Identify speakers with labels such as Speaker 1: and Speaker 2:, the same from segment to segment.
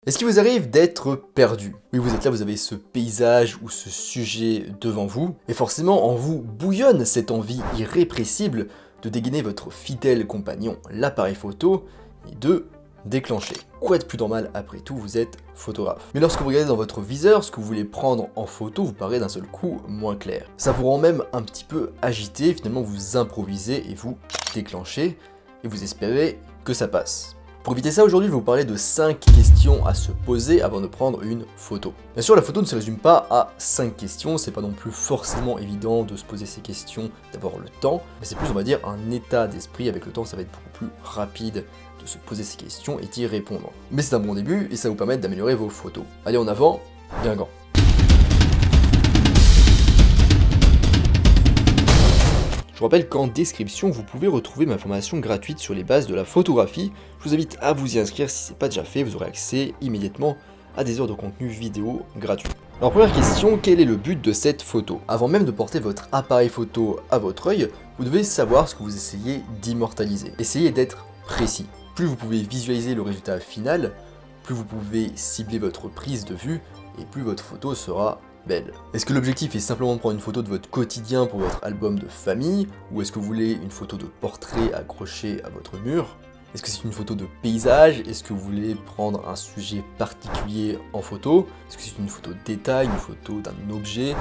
Speaker 1: Est-ce qu'il vous arrive d'être perdu? Oui, vous êtes là, vous avez ce paysage ou ce sujet devant vous, et forcément en vous bouillonne cette envie irrépressible de dégainer votre fidèle compagnon, l'appareil photo, et de déclencher. Quoi de plus normal après tout, vous êtes photographe. Mais lorsque vous regardez dans votre viseur, ce que vous voulez prendre en photo vous paraît d'un seul coup moins clair. Ça vous rend même un petit peu agité, finalement vous improvisez et vous déclenchez, et vous espérez que ça passe. Pour éviter ça, aujourd'hui, je vais vous parler de 5 questions à se poser avant de prendre une photo. Bien sûr, la photo ne se résume pas à 5 questions, c'est pas non plus forcément évident de se poser ces questions, d'avoir le temps, mais c'est plus, on va dire, un état d'esprit. Avec le temps, ça va être beaucoup plus rapide de se poser ces questions et d'y répondre. Mais c'est un bon début et ça va vous permettre d'améliorer vos photos. Allez, en avant, bien gant. Je vous rappelle qu'en description, vous pouvez retrouver ma formation gratuite sur les bases de la photographie. Je vous invite à vous y inscrire si ce n'est pas déjà fait, vous aurez accès immédiatement à des heures de contenu vidéo gratuit. Alors première question, quel est le but de cette photo? Avant même de porter votre appareil photo à votre œil, vous devez savoir ce que vous essayez d'immortaliser. Essayez d'être précis. Plus vous pouvez visualiser le résultat final, plus vous pouvez cibler votre prise de vue et plus votre photo sera belle. Est-ce que l'objectif est simplement de prendre une photo de votre quotidien pour votre album de famille, ou est-ce que vous voulez une photo de portrait accrochée à votre mur? Est-ce que c'est une photo de paysage? Est-ce que vous voulez prendre un sujet particulier en photo? Est-ce que c'est une photo de détail, une photo d'un objet,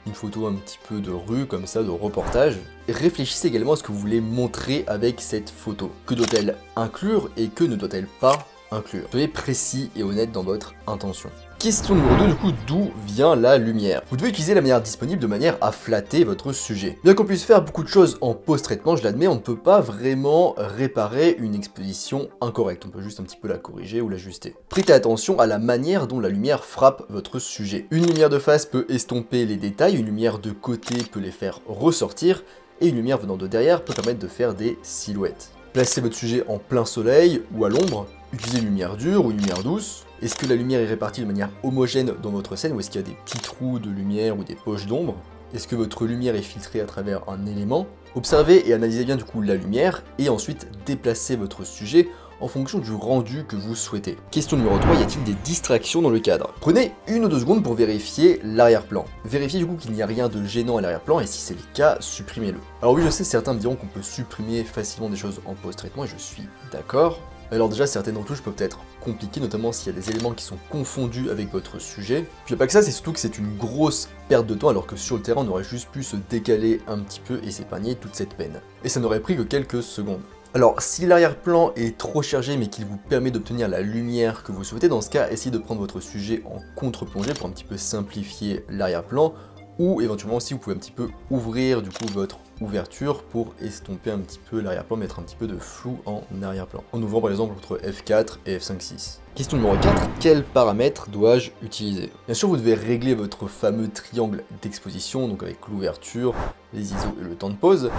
Speaker 1: une photo un petit peu de rue comme ça, de reportage? Et réfléchissez également à ce que vous voulez montrer avec cette photo. Que doit-elle inclure et que ne doit-elle pas inclure? Soyez précis et honnête dans votre intention. Question numéro 2, du coup, d'où vient la lumière? Vous devez utiliser la lumière disponible de manière à flatter votre sujet. Bien qu'on puisse faire beaucoup de choses en post-traitement, je l'admets, on ne peut pas vraiment réparer une exposition incorrecte. On peut juste un petit peu la corriger ou l'ajuster. Prêtez attention à la manière dont la lumière frappe votre sujet. Une lumière de face peut estomper les détails, une lumière de côté peut les faire ressortir, et une lumière venant de derrière peut permettre de faire des silhouettes. Placez votre sujet en plein soleil ou à l'ombre. Utilisez une lumière dure ou une lumière douce. Est-ce que la lumière est répartie de manière homogène dans votre scène ou est-ce qu'il y a des petits trous de lumière ou des poches d'ombre? Est-ce que votre lumière est filtrée à travers un élément? Observez et analysez bien du coup la lumière et ensuite déplacez votre sujet en fonction du rendu que vous souhaitez. Question numéro 3, y a-t-il des distractions dans le cadre? Prenez 1 ou 2 secondes pour vérifier l'arrière-plan. Vérifiez du coup qu'il n'y a rien de gênant à l'arrière-plan et si c'est le cas, supprimez-le. Alors oui, je sais, certains me diront qu'on peut supprimer facilement des choses en post-traitement et je suis d'accord. Alors déjà, certaines retouches peuvent être compliquées, notamment s'il y a des éléments qui sont confondus avec votre sujet. Puis il n'y a pas que ça, c'est surtout que c'est une grosse perte de temps, alors que sur le terrain, on aurait juste pu se décaler un petit peu et s'épargner toute cette peine. Et ça n'aurait pris que quelques secondes. Alors, si l'arrière-plan est trop chargé mais qu'il vous permet d'obtenir la lumière que vous souhaitez, dans ce cas, essayez de prendre votre sujet en contre-plongée pour un petit peu simplifier l'arrière-plan, ou éventuellement aussi vous pouvez un petit peu ouvrir du coup votre ouverture pour estomper un petit peu l'arrière-plan, mettre un petit peu de flou en arrière-plan, en ouvrant par exemple entre F4 et F5.6. Question numéro 4, quels paramètres dois-je utiliser? Bien sûr, vous devez régler votre fameux triangle d'exposition, donc avec l'ouverture, les ISO et le temps de pause,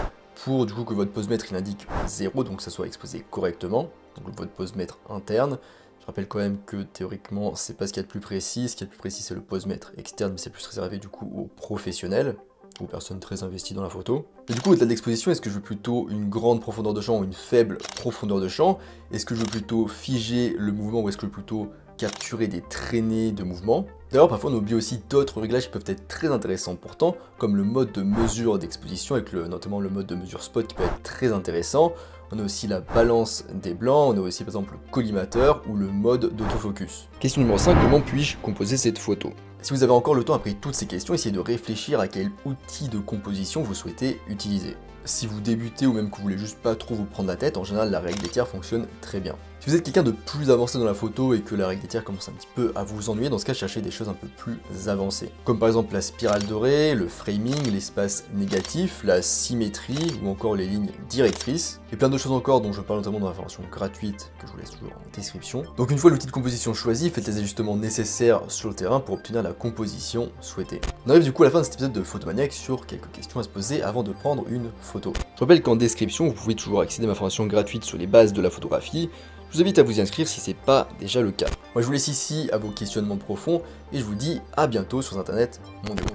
Speaker 1: pour du coup que votre posemètre il indique 0, donc que ça soit exposé correctement, donc votre posemètre interne. Je rappelle quand même que théoriquement c'est pas ce qu'il y a de plus précis, ce qu'il y a de plus précis c'est le posemètre externe, mais c'est plus réservé du coup aux professionnels, aux personnes très investies dans la photo. Et du coup au-delà de l'exposition, est-ce que je veux plutôt une grande profondeur de champ ou une faible profondeur de champ? Est-ce que je veux plutôt figer le mouvement ou est-ce que je veux plutôt capturer des traînées de mouvement? D'ailleurs, parfois on oublie aussi d'autres réglages qui peuvent être très intéressants pourtant, comme le mode de mesure d'exposition, avec notamment le mode de mesure spot qui peut être très intéressant. On a aussi la balance des blancs, on a aussi par exemple le collimateur ou le mode d'autofocus. Question numéro 5, comment puis-je composer cette photo? Si vous avez encore le temps après toutes ces questions, essayez de réfléchir à quel outil de composition vous souhaitez utiliser. Si vous débutez ou même que vous voulez juste pas trop vous prendre la tête, en général la règle des tiers fonctionne très bien. Si vous êtes quelqu'un de plus avancé dans la photo et que la règle des tiers commence un petit peu à vous ennuyer, dans ce cas cherchez des choses un peu plus avancées. Comme par exemple la spirale dorée, le framing, l'espace négatif, la symétrie ou encore les lignes directrices. Et plein d'autres choses encore dont je parle notamment dans la formation gratuite que je vous laisse toujours en description. Donc une fois l'outil de composition choisi, faites les ajustements nécessaires sur le terrain pour obtenir la composition souhaitée. On arrive du coup à la fin de cet épisode de Photomaniac sur quelques questions à se poser avant de prendre une photo. Je rappelle qu'en description vous pouvez toujours accéder à ma formation gratuite sur les bases de la photographie. Je vous invite à vous y inscrire si ce n'est pas déjà le cas. Moi je vous laisse ici à vos questionnements profonds et je vous dis à bientôt sur internet, mon démon.